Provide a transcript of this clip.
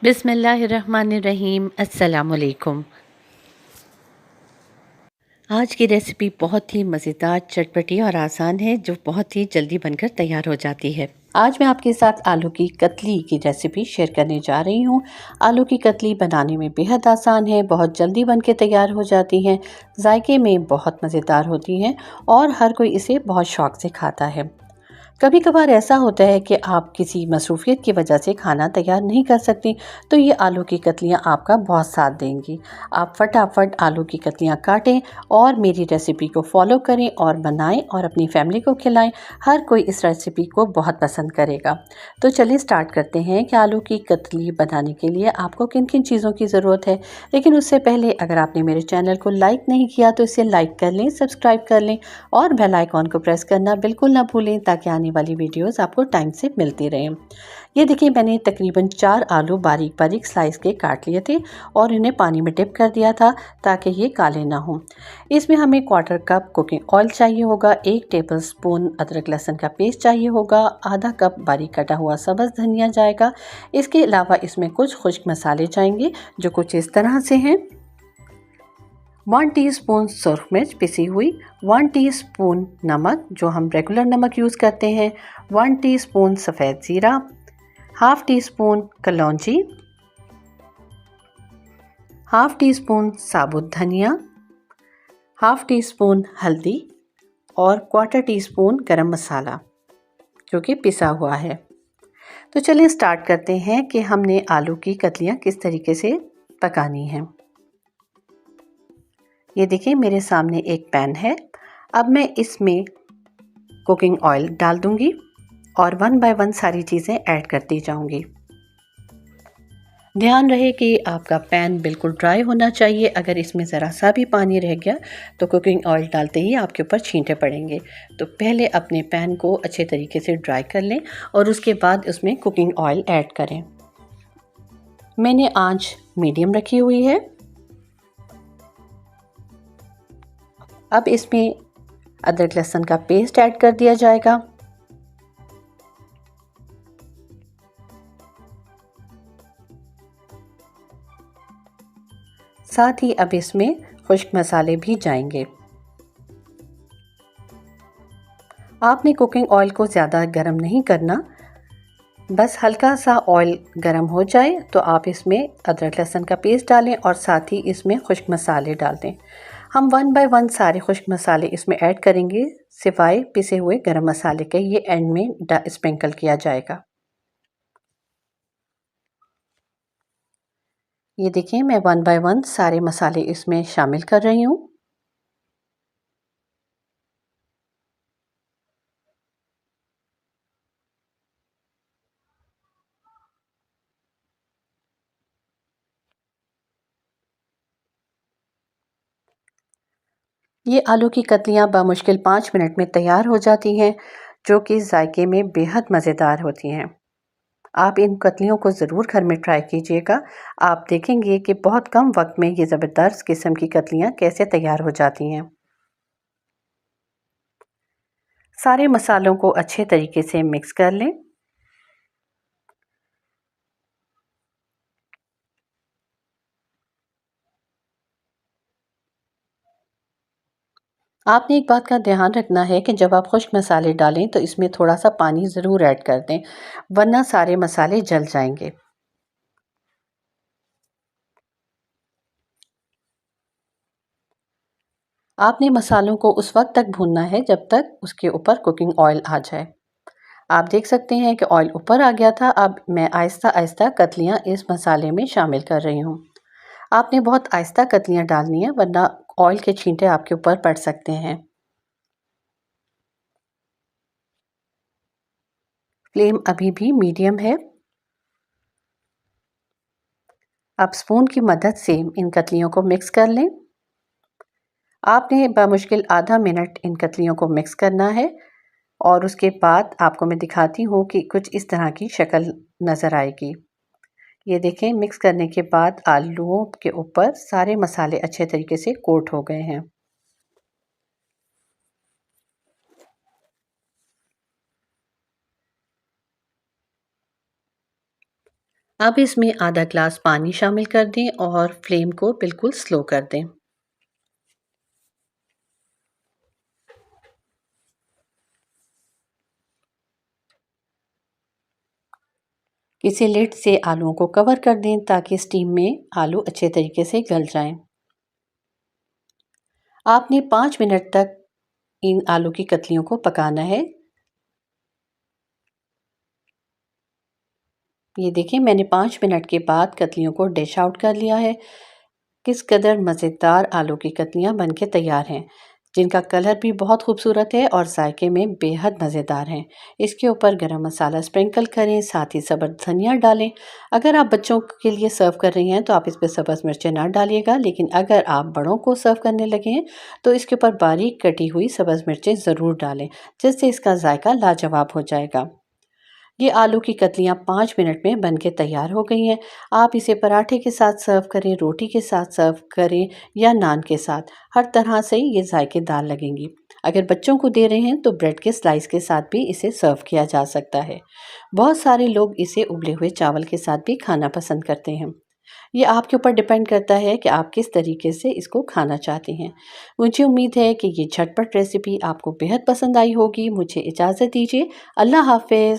बिस्मिल्लाहिर्रहमानिर्रहीम। अस्सलामुअलैकुम। आज की रेसिपी बहुत ही मज़ेदार, चटपटी और आसान है, जो बहुत ही जल्दी बनकर तैयार हो जाती है। आज मैं आपके साथ आलू की कतली की रेसिपी शेयर करने जा रही हूँ। आलू की कतली बनाने में बेहद आसान है, बहुत जल्दी बन के तैयार हो जाती हैं, जायके में बहुत मज़ेदार होती हैं और हर कोई इसे बहुत शौक़ से खाता है। कभी कभार ऐसा होता है कि आप किसी मसरूफियत की वजह से खाना तैयार नहीं कर सकती, तो ये आलू की कतलियाँ आपका बहुत साथ देंगी। आप फटाफट आलू की कतलियाँ काटें और मेरी रेसिपी को फॉलो करें और बनाएं और अपनी फैमिली को खिलाएं। हर कोई इस रेसिपी को बहुत पसंद करेगा। तो चलिए स्टार्ट करते हैं कि आलू की कतली बनाने के लिए आपको किन किन चीज़ों की ज़रूरत है। लेकिन उससे पहले अगर आपने मेरे चैनल को लाइक नहीं किया तो इसे लाइक कर लें, सब्सक्राइब कर लें और बेल आइकॉन को प्रेस करना बिल्कुल ना भूलें, ताकि आने वाली वीडियोस आपको टाइम से मिलती रहें। ये देखिए, मैंने तकरीबन 4 आलू बारीक बारीक स्लाइस के काट लिए थे और इन्हें पानी में डिप कर दिया था ताकि ये काले ना हों। इसमें हमें 1/4 कप कुकिंग ऑयल चाहिए होगा, 1 टेबलस्पून अदरक लहसुन का पेस्ट चाहिए होगा, आधा कप बारीक कटा हुआ सब्ज़ धनिया जाएगा। इसके अलावा इसमें कुछ खुश्क मसाले जाएंगे, जो कुछ इस तरह से हैं। 1 टीस्पून सुरख मिर्च पिसी हुई, 1 टीस्पून नमक जो हम रेगुलर नमक यूज़ करते हैं, 1 टीस्पून सफ़ेद ज़ीरा, हाफ़ टी स्पून कलौंजी, हाफ़ टी स्पून साबुत धनिया, हाफ़ टी स्पून हल्दी और 1/4 टीस्पून गरम मसाला जो कि पिसा हुआ है। तो चलिए स्टार्ट करते हैं कि हमने आलू की कतलियाँ किस तरीके से पकानी हैं। ये देखिए, मेरे सामने एक पैन है। अब मैं इसमें कुकिंग ऑयल डाल दूंगी और 1 बाय 1 सारी चीज़ें ऐड करती जाऊंगी। ध्यान रहे कि आपका पैन बिल्कुल ड्राई होना चाहिए। अगर इसमें ज़रा सा भी पानी रह गया तो कुकिंग ऑयल डालते ही आपके ऊपर छींटे पड़ेंगे। तो पहले अपने पैन को अच्छे तरीके से ड्राई कर लें और उसके बाद उसमें कुकिंग ऑयल ऐड करें। मैंने आंच मीडियम रखी हुई है। अब इसमें अदरक लहसुन का पेस्ट ऐड कर दिया जाएगा। साथ ही अब इसमें खुश्क मसाले भी जाएंगे। आपने कुकिंग ऑयल को ज़्यादा गर्म नहीं करना, बस हल्का सा ऑयल गर्म हो जाए तो आप इसमें अदरक लहसुन का पेस्ट डालें और साथ ही इसमें खुश्क मसाले डाल दें। हम 1 बाय 1 सारे खुश्क मसाले इसमें ऐड करेंगे, सिवाय पिसे हुए गरम मसाले के। ये एंड में स्प्रिंकल किया जाएगा। ये देखिए, मैं 1 बाय 1 सारे मसाले इसमें शामिल कर रही हूँ। ये आलू की कतलियाँ बामुश्किल 5 मिनट में तैयार हो जाती हैं, जो कि जायके में बेहद मज़ेदार होती हैं। आप इन कतलियों को ज़रूर घर में ट्राई कीजिएगा। आप देखेंगे कि बहुत कम वक्त में ये ज़बरदस्त किस्म की कतलियाँ कैसे तैयार हो जाती हैं। सारे मसालों को अच्छे तरीके से मिक्स कर लें। आपने एक बात का ध्यान रखना है कि जब आप खुश्क मसाले डालें तो इसमें थोड़ा सा पानी ज़रूर ऐड कर दें, वरना सारे मसाले जल जाएंगे। आपने मसालों को उस वक्त तक भूनना है जब तक उसके ऊपर कुकिंग ऑयल आ जाए। आप देख सकते हैं कि ऑयल ऊपर आ गया था। अब मैं आहिस्ता आहिस्ता कतलियाँ इस मसाले में शामिल कर रही हूँ। आपने बहुत आहिस्ता कतलियाँ डालनी है, वरना ऑयल के छींटे आपके ऊपर पड़ सकते हैं। फ्लेम अभी भी मीडियम है। अब स्पून की मदद से इन कतलियों को मिक्स कर लें। आपने बामुश्किल आधा मिनट इन कतलियों को मिक्स करना है और उसके बाद आपको मैं दिखाती हूँ कि कुछ इस तरह की शक्ल नज़र आएगी। ये देखें, मिक्स करने के बाद आलूओं के ऊपर सारे मसाले अच्छे तरीके से कोट हो गए हैं। अब इसमें आधा ग्लास पानी शामिल कर दें और फ्लेम को बिल्कुल स्लो कर दें। किसी लिड से आलूओं को कवर कर दें ताकि स्टीम में आलू अच्छे तरीके से गल जाएं। आपने 5 मिनट तक इन आलू की कतलियों को पकाना है। ये देखिए, मैंने 5 मिनट के बाद कतलियों को डिश आउट कर लिया है। किस कदर मज़ेदार आलू की कतलियाँ बनके तैयार हैं, जिनका कलर भी बहुत खूबसूरत है और जायके में बेहद मज़ेदार हैं। इसके ऊपर गरम मसाला स्प्रिंकल करें, साथ ही सब्ज़ धनिया डालें। अगर आप बच्चों के लिए सर्व कर रही हैं तो आप इस पे सब्ज़ मिर्चें ना डालिएगा, लेकिन अगर आप बड़ों को सर्व करने लगे हैं तो इसके ऊपर बारीक कटी हुई सब्ज़ मिर्चें ज़रूर डालें, जिससे इसका जायका लाजवाब हो जाएगा। ये आलू की कतलियाँ 5 मिनट में बनके तैयार हो गई हैं। आप इसे पराठे के साथ सर्व करें, रोटी के साथ सर्व करें या नान के साथ, हर तरह से ये जायकेदार लगेंगी। अगर बच्चों को दे रहे हैं तो ब्रेड के स्लाइस के साथ भी इसे सर्व किया जा सकता है। बहुत सारे लोग इसे उबले हुए चावल के साथ भी खाना पसंद करते हैं। ये आपके ऊपर डिपेंड करता है कि आप किस तरीके से इसको खाना चाहते हैं। मुझे उम्मीद है कि ये झटपट रेसिपी आपको बेहद पसंद आई होगी। मुझे इजाज़त दीजिए। अल्लाह हाफ़िज़।